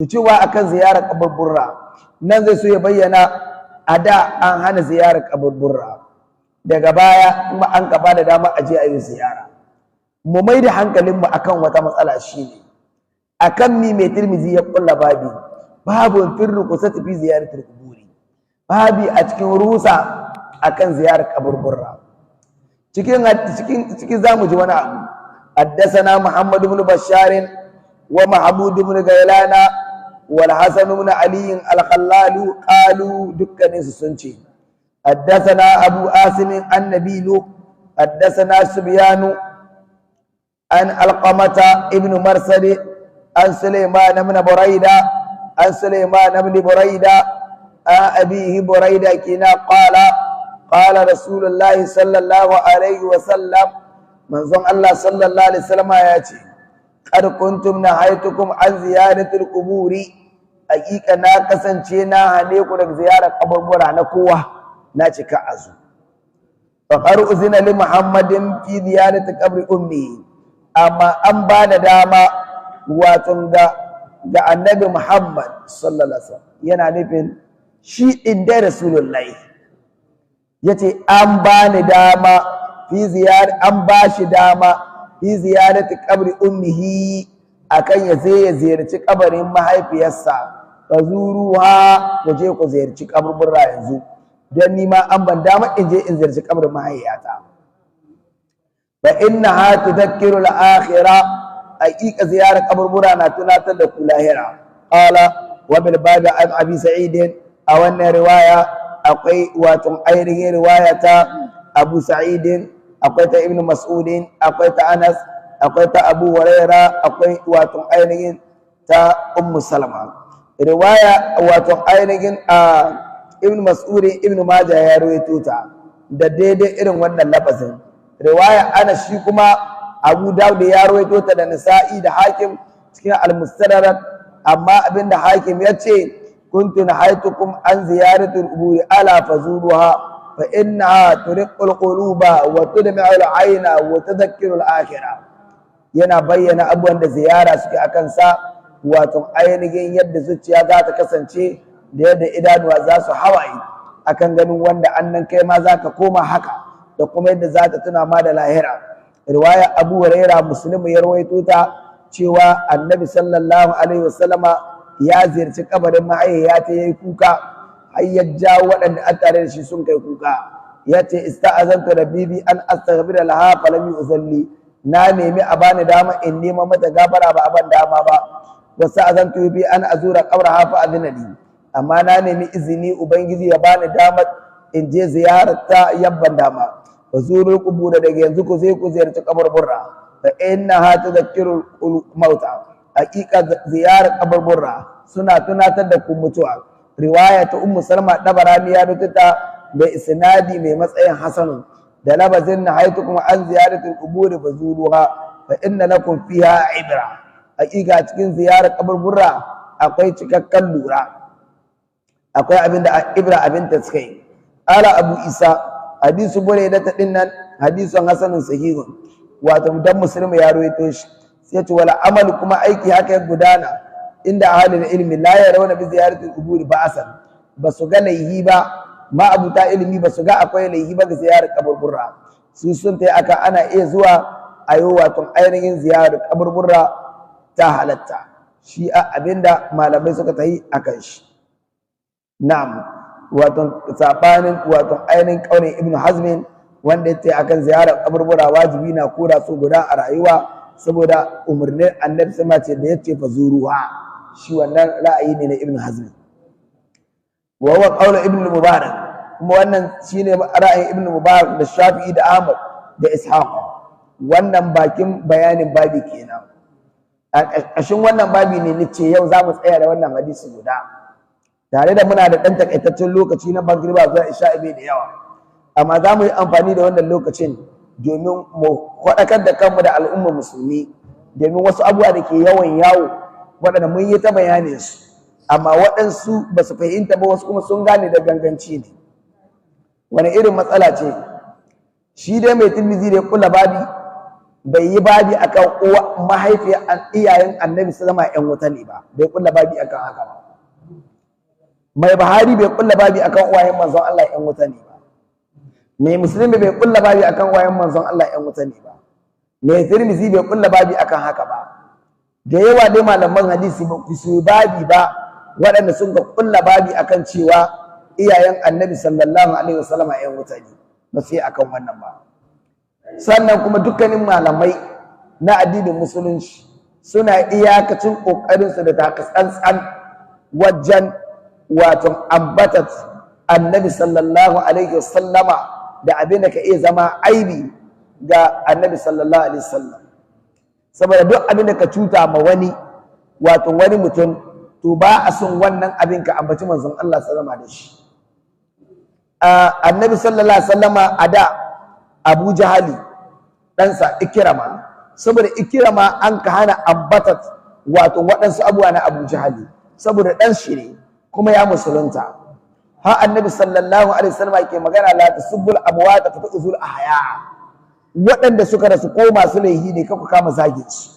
to cewa akan ziyarar kaburburra nan zai so ya bayyana a da an hana ziyarar kaburburra, daga baya kuma an gaba da dama a je a yi ziyara. Mu mai da hankalinmu akan wata matsala shine akan mi mai Tirmidhi ya kulla babu firru kusa tafi ziyaratul kuburi, babi a cikin rusa akan ziyarar kaburburra. cikin zamu ji wani abu. حدثنا محمد بن بشار ومحمود بن غيلان والحسن بن علي الخلال قالوا دكان سنتي حدثنا ابو عاصم النبيل حدثنا سبيان عن القمة ابن مرسل عن سليمان بن بريدة عن سليمان بن بريدة عن أبيه بريدة كنا قال رسول الله صلى الله عليه وسلم منظم الله صلى الله عليه وسلم ياتي قد كنتم نهيتكم عن زيارة القبور حقيقة ناقصا شينا هنيكم زيارة قبر برا نكوة ناتك أزو فقد أذن لمحمد في زيارة قبر أمه أما أنبان داما واتنغا النبي محمد صلى الله عليه وسلم yana nufin shi inda rasulullahi yace an bani dama fi an bashi dama fi ziyarati qabri ummihi akan ya ziyarci kabarin mahaifiyarsa fazuruha ku je ku ziyarci kaburburra yanzu dan ni ma an ban dama in je in ziyarci kabarin mahaifiyata fa innaha tudhakkiru al-akhirah haqiqa ziyarar kaburbura na tunatar da ku lahira qala wa bil bab an abi sa'id a wannan riwaya akwai wato ainihin riwaya ta abu sa'id akwai ta ibnu mas'ud akwai ta anas akwai ta abu huraira akwai wato ainihin ta ummu salama riwaya wato ainihin ibnu mas'ud ibnu majah ya rawaito ta da daidai irin wannan lafazin riwaya anas shi kuma abu dawud ya rawaito ta da nisa'i da hakim cikin al-mustadrak amma abinda hakim ya ce kuntu nahaytukum an ziyaratul qubur ala fazuruha fa innaha turiqul quluba wa tudmi'u al-ayna wa tudhakkiru al-akhirah yana bayyana abubuwan da ziyara suke akan sa wato ainihin yadda zuciya za ta kasance da yadda idanuwa za su hawaye akan ganin wanda annan kai ma za ka koma haka da kuma yadda za ta tuna ma da lahira. Riwaya Abu Huraira Muslim ya rawaito ta cewa Annabi sallallahu alaihi wasallama ya ziyarci kabarin mahaifiya ta yayi kuka har ya jawo waɗanda an tare da shi sun kai kuka yace ista'azantu rabbi bi an astaghfira laha falam yusalli na nemi a bani dama in nema mata gafara ba a ban dama ba wasta'azantu bi an azura qabraha fa adnani amma na nemi izini ubangiji ya bani dama in je ziyararta yabban dama wazurul qubur daga yanzu ku zai ku ziyarci kaburburra fa innaha tudhakkiru mauta haqiqa ziyarar kaburburra suna tunatar da ku mutuwa. Riwaya ta ummu salma dabarani ya rututa da isnadi mai matsayin hasan da labazin nahaytukum an ziyaratul qubur fazuruha fa inna lakum fiha ibra haqiqa cikin ziyarar kaburburra akwai cikakken lura akwai abinda ibra abinda suka yi. Ala Abu Isa hadisu Burayda ta dinnan hadisun hasanun sahihun wato dan Muslim ya rawaito shi sai ce wala amal kuma aiki haka ya gudana inda ahlul ilmi la yarawna bi ziyaratil qubur ba'asan basu ga laihi ba ma abuta ilmi basu ga akwai laihi ba ga ziyarar kaburburra su sun tai aka ana iya zuwa ayo wato ainihin ziyarar kaburburra ta halatta shi abinda malamai suka tayi akan shi. Na'am wato sabanin wato ainihin kaunin Ibn Hazm wanda yace akan ziyarar kaburbura wajibi na kora su guda a rayuwa saboda umarnin Annabi sama ce da yace fazuruha shi wannan ra'ayi ne na Ibn Hazm wa huwa qawl Ibn Mubarak kuma wannan shine ra'ayin Ibn Mubarak da Shafi'i da Ahmad da Ishaq wannan bakin bayanin babi kenan. A ƙarƙashin wannan babi ne nace yau za mu tsaya da wannan hadisi guda tare da muna da ɗan takaitaccen lokaci na magriba zuwa isha'i bai da yawa amma za mu yi amfani da wannan lokacin domin mu faɗakar da kanmu da al'ummar musulmi domin wasu abubuwa da ke yawan yawo waɗanda mun yi ta bayanin su amma waɗansu ba su fahimta ba wasu kuma sun gane da ganganci ne. Wani irin matsala ce shi dai mai Tirmidhi da ya kula babi bai yi babi akan uwa mahaifiyar iyayen annabi sallama ƴan wuta ne ba, bai kulla babi akan haka ba. Mai Buhari bai kulla babi akan uwayen manzon Allah ƴan wuta ne ba. Mai Muslimi bai kulla babi akan uwayen manzon Allah ƴan wuta ne ba. Mai Tirmidhi bai kulla babi akan haka ba. Da yawa dai malaman hadisi ba su babi ba waɗanda sun ga kulla babi akan cewa iyayen annabi sallallahu alaihi wasallama ƴan wuta ne, ba su yi akan wannan ba. Sannan kuma dukkanin malamai na addinin musulunci suna iyakacin ƙoƙarinsu da takatsantsan wajen wato ambatat annabi sallallahu alaihi wasallama da abin da ka iya zama aibi ga annabi sallallahu alaihi wasallam, saboda duk abin da ka cuta ma wani wato wani mutum to ba a son wannan abin ka ambaci manzon Allah sallama da shi. Annabi sallallahu alaihi wasallama a da Abu Jahali ɗansa Ikirama, saboda Ikirama an ka hana ambatat wato waɗansu abubuwa na Abu Jahali saboda ɗan shi ne kuma ya musulunta. Ha annabi sallallahu alaihi wasallam yake magana la tasubbul amwat fa tu'zul ahya, waɗanda suka rasu ko masu laihi ne kaku kama zage su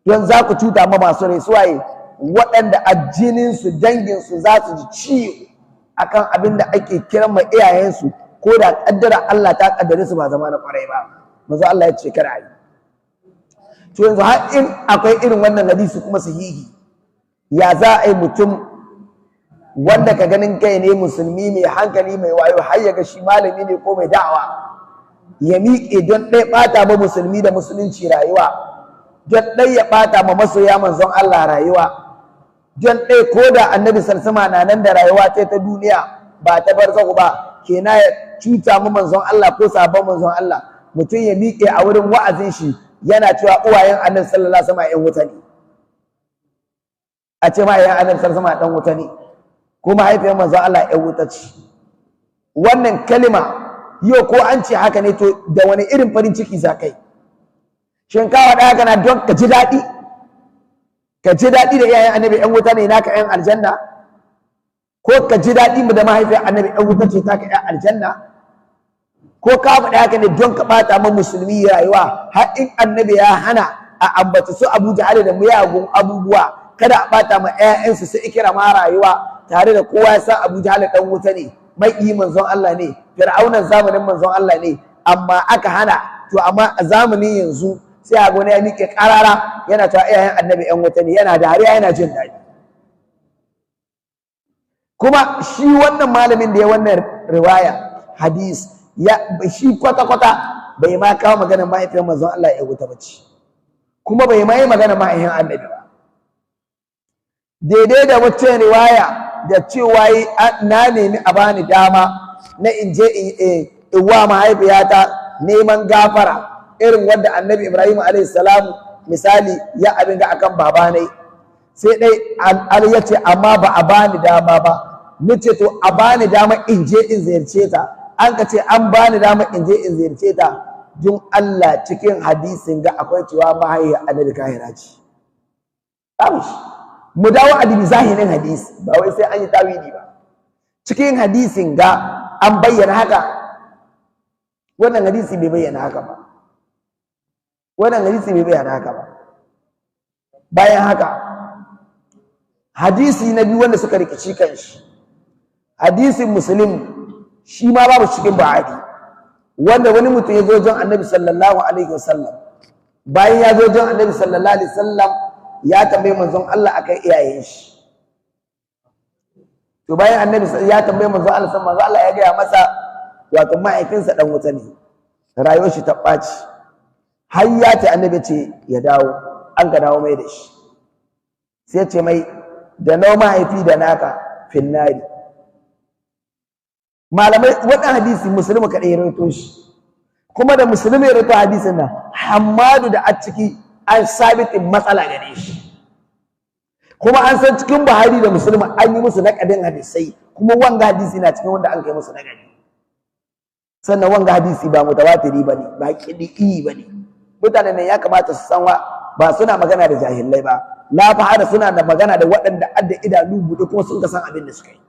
don za ku cuta ma masu rai suwaye waɗanda ajinin su dangin su za su ji ciwo akan abin da ake kiran ma iyayensu ko da kaddara Allah ta kaddare su ba zama na kwarai ba. Manzo Allah ya ce kada yi. To yanzu har in akwai irin wannan hadisi kuma sahihi, ya za a yi mutum wanda ka ganin kai ne musulmi mai hankali mai wayo har ya ga shi malami ne ko mai da'awa ya miƙe don ɗaya ɓata ma musulmi da musulunci rayuwa, don ɗaya ya ɓata ma masoya manzon Allah rayuwa, don ɗaya ko da annabi salsama na nan da rayuwa ta duniya ba ta barzahu ba kenan ya cuta mu manzon Allah ko sabon manzon Allah, mutum ya miƙe a wurin wa'azin shi yana cewa uwayen annabi sallallahu alaihi wasallam ƴan wuta ne, a ce ma ƴan annabi sallallahu alaihi wasallam ɗan wuta ne ko mahaifiyar manzon Allah ƴan wuta ce. Wannan kalima yau ko an ce haka ne to da wani irin farin ciki za kai? Shinkawa ɗaya kana don ka ji daɗi, ka ji daɗi da iyayen annabi ƴan wuta ne naka ƴan aljanna, ko ka ji daɗi mu da mahaifiyar annabi ƴan wuta ce taka ƴan aljanna, ko ka faɗi haka ne don ka ɓata ma musulmi rayuwa har in annabi ya hana a ambata su Abu Jahal da miyagun abubuwa kada a ɓata ma ƴaƴansu su Ikrama rayuwa tare da kowa ya san Abu Jahal ɗan wuta ne, mai manzon Allah ne, fir'aunan zamanin manzon Allah ne, amma aka hana. To amma a zamanin yanzu sai a gona ya miƙe ƙarara yana cewa iyayen annabi ƴan wuta ne, yana dariya yana jin daɗi. Kuma shi wannan malamin da ya wannan riwaya hadis ya shi kwata-kwata bai ma kawo maganar mahaifiyar manzon Allah ya wuta bace, kuma bai ma yi maganar mahaifiyar annabi ba. Daidai da wacce riwaya da cewa na nemi a bani dama na in je in wa mahaifiyata neman gafara irin wanda annabi Ibrahim alaihi salam misali ya abin ga akan babanai, sai dai al ya ce amma ba a bani dama ba. Nace to a bani dama in je in ziyarce ta, an ka ce an bani dama in je in ziyarce ta. Don Allah cikin hadisin ga akwai cewa mahaifiyar annabi kahira ce. Mu dawo a dibi zahirin hadisi ba wai sai an yi tawili ba. Cikin hadisin ga an bayyana haka, wannan hadisi bai bayyana haka ba, wannan hadisi bai bayyana haka ba. Bayan haka hadisi na biyu wanda suka rikici kanshi, hadisin Muslim shi ma babu cikin Buhari, wanda wani mutum ya zo jan annabi sallallahu alaihi wasallam. Bayan ya zo jan annabi sallallahu alaihi wasallam ya tambaye manzon Allah akan iyayen shi. To bayan annabi ya tambaye manzon Allah, manzon Allah ya gaya masa wato mahaifinsa dan wuta ne, rayuwar shi ta ɓaci har ya ta annabi ce ya dawo, an ka dawo mai da shi. Sai ce mai da nawa mahaifi da naka finnari. Malamai waɗannan hadisi Muslim kaɗai ya rawaito shi, kuma da Muslim ya rawaito hadisin nan Hammadu da a ciki an sabitin matsala gare shi, kuma an san cikin Buhari da Muslim an yi musu naƙadin hadisai, kuma wanga hadisi na cikin wanda an kai musu naƙadi. Sannan wanga hadisi ba mutawatiri bane, ba qidi bane. Mutanen nan ya kamata su san ba suna magana da jahilai ba, la fahara suna da magana da waɗanda adda idanu buɗe kuma sun ka san abin da suka yi.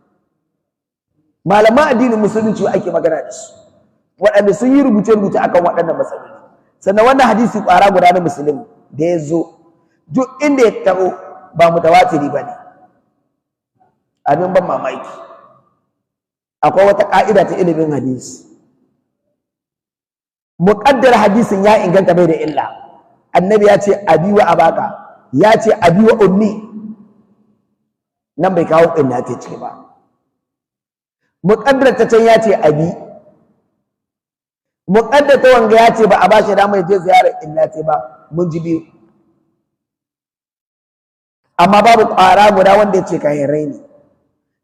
Malaman addinin musulunci ake magana da su, waɗanda sun yi rubuce-rubuce akan waɗannan matsaloli. sannan wannan hadisi ƙwara guda na Muslim da ya zo duk inda ya taɓo ba mutawatiri ba ne. Abin ban mamaki, akwai wata ƙa'ida ta ilimin hadisi, muƙaddar hadisin ya inganta bai da illa, annabi ya ce abi wa abaka, ya ce abi wa ummi, nan bai kawo illa ta ciki ba. Muƙaddar ta can ya ce abi, muƙaddar ta wanga ya ce ba a ba shi damar ya je ziyarar illa ta ba, mun ji biyu. Amma babu ƙwara guda wanda ya ce kayan raini.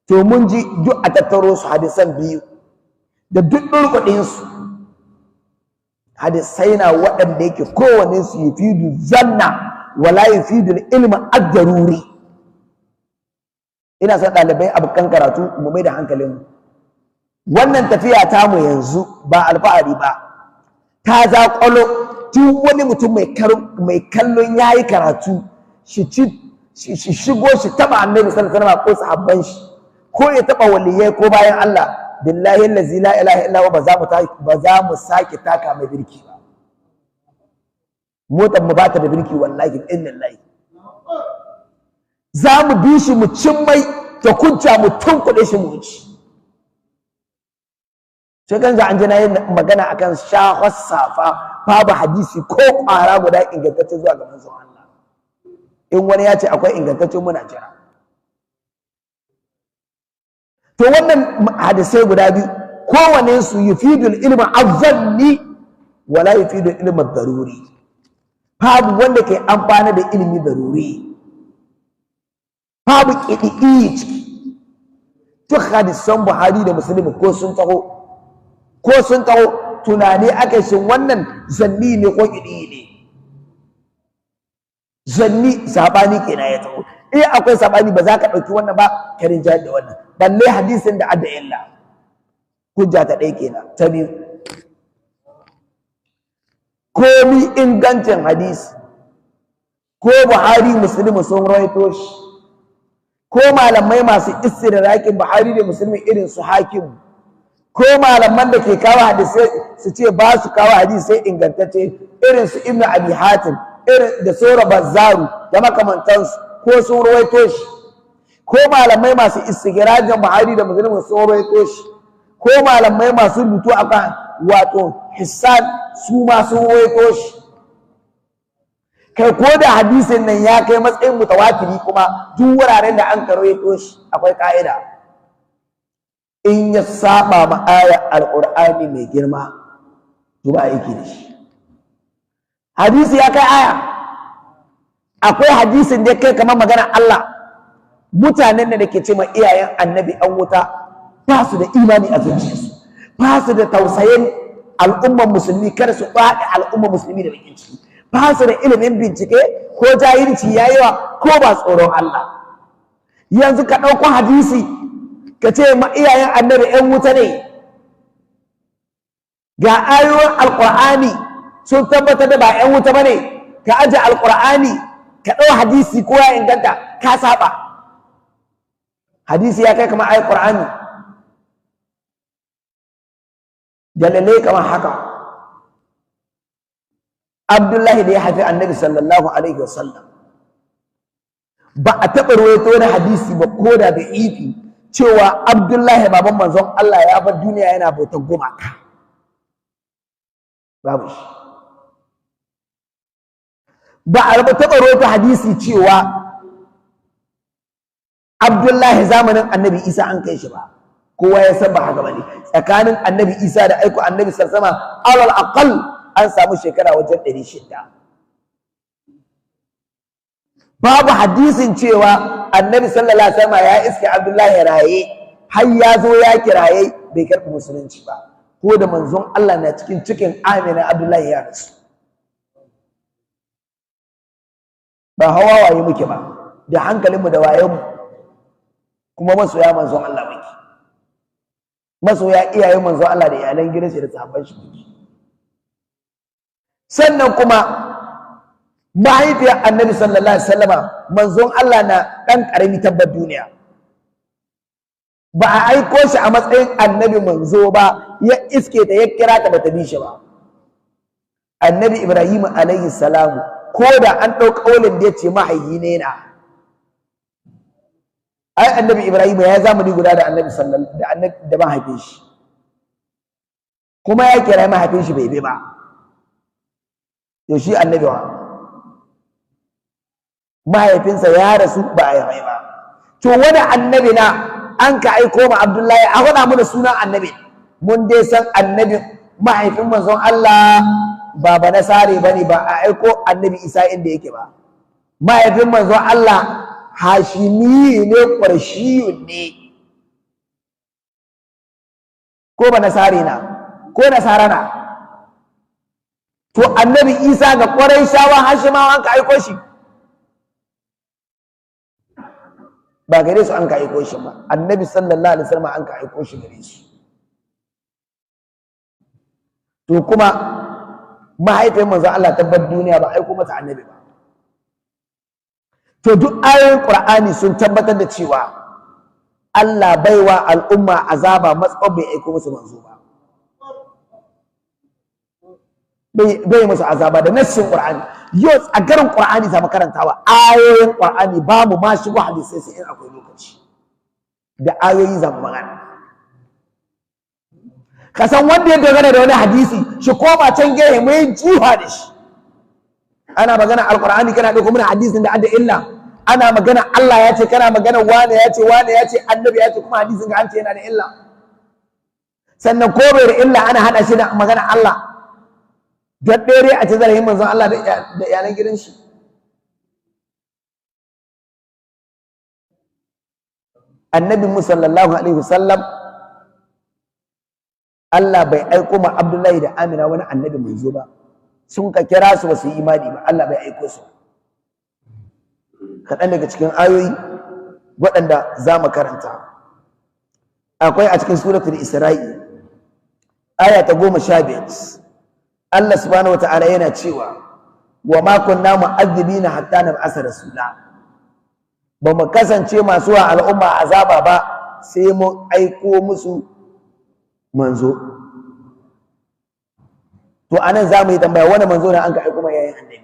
To mun ji duk a tattaro su hadisan biyu da duk ɗurkuɗinsu hadisai na waɗanda yake kowane su yi fidu zanna wala yi fidu ilmin addaruri. Ina son ɗalibai abokan karatu mu mai da hankalinmu. Wannan tafiya tamu yanzu ba alfahari ba, ta zaƙwalo duk wani mutum mai kallon ya yi karatu shi shigo shi taɓa annabi sallallahu alaihi wasallam ko sahabban shi, ko ya taɓa waliyai ko bayan Allah, billahi allazi la ilaha illa huwa ba za mu sake taka mai birki ba. Motar mu bata da birki wallahi innallahi. Za mu bi shi mu cimmai ta kunta mu tunkuɗe shi mu wuce. Sai kan an ji na yin magana akan shahwas safa, babu hadisi ko ƙwara guda ingantacce zuwa ga manzon Allah. In wani ya ce akwai ingantacce muna jira. To wannan hadisai guda biyu kowane su yufidul ilma azzanni wala yufidul ilma daruri. Babu wanda ke amfana da ilimi daruri, babu ƙiɗiɗi ciki. Duk hadisan Buhari da Muslim ko sun taho tunani aka shin wannan zanni ne ko ƙiɗiɗi ne. Zanni sabani kenan ya taho. Akwai sabani ba za ka ɗauki wannan ba ka rinjayar da wannan, balle hadisin da adda illa. Hujja ta ɗaya kenan. Ta biyu, komi ingancin hadisi ko Buhari Muslim sun rawaito shi, ko malamai masu istirakin Buhari da Muslim irin su Hakim, ko malaman da ke kawo hadisai su ce ba su kawo hadisai ingantacce irin su Ibn Abi Hatim, irin da Sura Bazzaru da makamantansu, ko sun rawaito shi, ko malamai masu istigirajin Buhari da Muslim sun rawaito shi, ko malamai masu rubutu akan wato Hissan su ma sun rawaito shi. Kai ko da hadisin nan ya kai matsayin mutawatiri kuma duk wuraren da an rawaito shi akwai ka'ida. In ya saba ma ayar Alƙur'ani mai girma to ba aiki da shi. Hadisi ya kai aya. Akwai hadisin da kai kamar magana Allah. Mutanen da ke ce ma iyayen annabi an wuta ba su da imani a zuciyarsu, ba su da tausayin al'ummar musulmi, kada su faɗi al'ummar musulmi da bakin ciki, ba su da ilimin bincike, ko jahilci ya yawa ko ba tsoron Allah. Yanzu ka ɗauko hadisi ka ce ma iyayen annabi ‘yan wuta ne, ga ayoyin alƙur'ani sun tabbatar da ba ‘yan wuta ba ne, ka aje alƙur'ani ka ɗau hadisi ko ya inganta ka saba. Hadisi ya kai kamar ayat Qur'ani, dalilai kamar haka. Abdullahi da ya haifi annabi sallallahu alaihi wasallam ba a taɓa rawaito wani hadisi ba ko da da ifi cewa Abdullahi baban manzon Allah ya bar duniya yana bautar gumaka, babu shi. Ba a taɓa rawaito hadisi cewa Abdullahi zamanin annabi Isa an kai shi ba, kowa ya san ba haka bane. Tsakanin annabi Isa da aiko annabi sallallahu alaihi wasallam alal aqal an samu shekara wajen 600. Babu hadisin cewa annabi sallallahu alaihi wasallam ya iske Abdullahi raye har ya zo ya kiraye bai karɓi musulunci ba, ko da manzon Allah na cikin Amina Abdullahi ya rasu. Ba hawa waye muke ba, da hankalinmu da wayenmu, kuma masoya manzon Allah muke, masoya iyayen manzon Allah da iyalan gidansa da sahabban shi muke. Sannan kuma mahaifiyar annabi sallallahu alaihi wasallama manzon Allah na ɗan ƙarami tabbar duniya, ba a aiko shi a matsayin annabi manzo ba, ya iske ta ya kira ta bata bi shi ba. annabi Ibrahim alaihi salamu ko da an ɗau ƙaulin da ya ce mahaihi ne na, ai annabi Ibrahim ya zamani guda da annabi da mahaifin shi, kuma ya kira mahaifin shi bai bi ba, to shi annabi wa mahaifinsa ya rasu ba a yi ba. To wani annabi na an ka aiko ma Abdullahi a faɗa mu da sunan annabi, mun dai san annabi mahaifin manzon Allah ba nasare bane, ba a aiko annabi Isa inda yake ba. Mahaifin manzon Allah hashimi ne, ƙwarshiyun ne, ko ba nasare na ko nasara na. To annabi Isa ga Qurayshawa Hashimawa an ka aiko shi, ba gare su an ka aiko shi ba, annabi sallallahu alaihi wasallam an ka aiko shi gare su. To kuma mahaifin manzon Allah tabbar duniya ba aiko mata annabi ba. To duk ayoyin Qur'ani sun tabbatar da cewa Allah baiwa al'umma azaba matsawar bai aiko musu manzo ba, bai musu azaba da nassin Qur'ani. Yau a garin Qur'ani za mu karantawa ayoyin Qur'ani, ba mu ma shigo hadisai sai in akwai lokaci, da ayoyi za mu magana. Ka san wanda ya dogara da wani hadisi shi koma can gehe mai juha da shi. Ana magana alqur'ani kana dauko mana hadisin da adda illa, ana magana Allah ya ce, kana magana wane ya ce annabi ya ce, kuma hadisin ga an ce yana da illa. Sannan ko bai da illa ana hada shi da magana Allah, don ɗere a ce zarahin manzon Allah da iyalan gidan shi. Annabi sallallahu alaihi wasallam Allah bai aiko ma Abdullahi da Amina wani annabi manzo ba, sun ka kira su ba su yi imani ba, Allah bai aiko su. Kaɗan daga cikin ayoyi waɗanda za mu karanta akwai a cikin suratul Isra'i aya ta 15. Allah subhanahu wata'ala yana cewa wa ma kunna mu'adhibina hatta nab'asa rasula, ba mu kasance masu wa al'umma azaba ba sai mu aiko musu manzo. To anan za mu yi tambaya, wani manzo ne an ka aiko mai yayin annabi?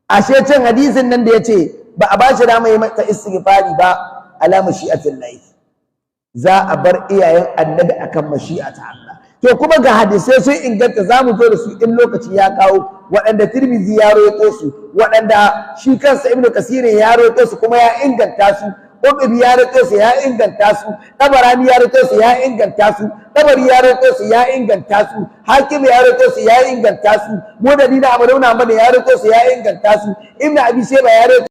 Ashe cin hadisin nan da ya ce ba a ba shi dama yi mata istighfari ba, ala mashi'atin lahi, za a bar iyayen annabi akan mashi'a ta Allah. To kuma ga hadisai sun inganta, za mu zo da su in lokaci ya kawo, waɗanda Tirmidhi ya roƙo su, waɗanda shi kansa Ibn Kasir ya roƙo su kuma ya inganta su, Qurtubi ya roƙo su ya inganta su, Tabarani ya roƙo su ya inganta su, Tabari ya roƙo su ya inganta su, Hakim ya roƙo su ya inganta su, Mudani da Abu Dawud ya roƙo su ya inganta su, Ibn Abi Shayba ya roƙo